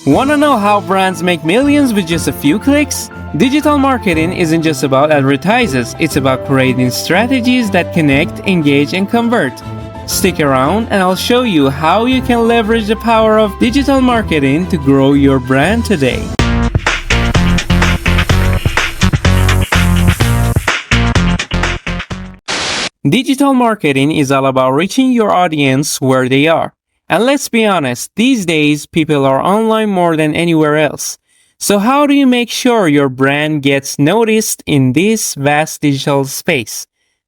Wanna know how brands make millions with just a few clicks? Digital marketing isn't just about advertisers, it's about creating strategies that connect, engage, and convert. Stick around and I'll show you how you can leverage the power of digital marketing to grow your brand today. Digital marketing is all about reaching your audience where they are. And let's be honest, these days people are online more than anywhere else. So how do you make sure your brand gets noticed in this vast digital space?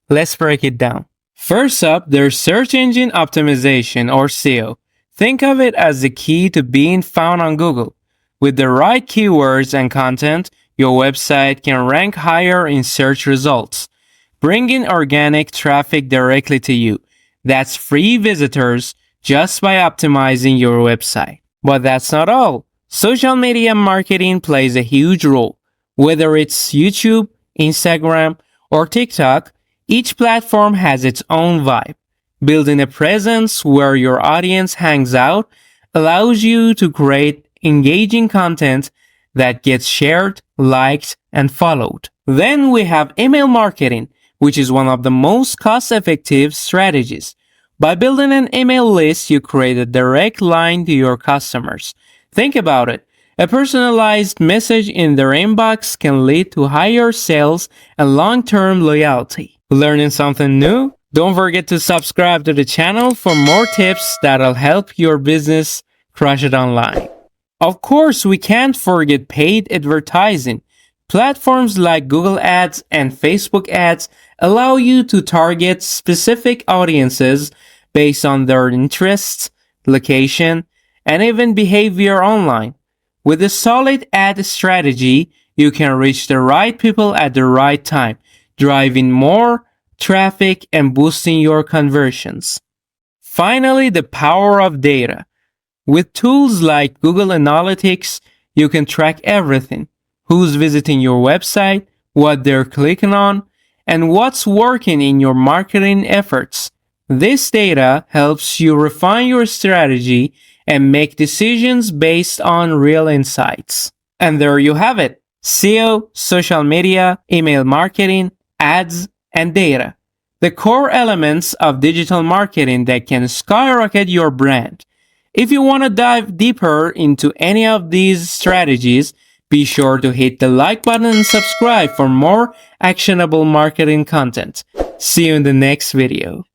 Let's break it down. First up, there's search engine optimization or SEO. Think of it as the key to being found on Google. With the right keywords and content, your website can rank higher in search results, bringing organic traffic directly to you. That's free visitors just by optimizing your website. But that's not all. Social media marketing plays a huge role. Whether it's YouTube, Instagram, or TikTok, each platform has its own vibe. Building a presence where your audience hangs out allows you to create engaging content that gets shared, liked, and followed. Then we have email marketing, which is one of the most cost-effective strategies. By building an email list, you create a direct line to your customers. Think about it. A personalized message in their inbox can lead to higher sales and long-term loyalty. Learning something new? Don't forget to subscribe to the channel for more tips that'll help your business crush it online. Of course, we can't forget paid advertising. Platforms like Google Ads and Facebook Ads allow you to target specific audiences based on their interests, location, and even behavior online. With a solid ad strategy, you can reach the right people at the right time, driving more traffic and boosting your conversions. Finally, the power of data. With tools like Google Analytics, you can track everything: who's visiting your website, what they're clicking on, and what's working in your marketing efforts. This data helps you refine your strategy and make decisions based on real insights. And there you have it: SEO, social media, email marketing, ads, and data. The core elements of digital marketing that can skyrocket your brand. If you want to dive deeper into any of these strategies, be sure to hit the like button and subscribe for more actionable marketing content. See you in the next video.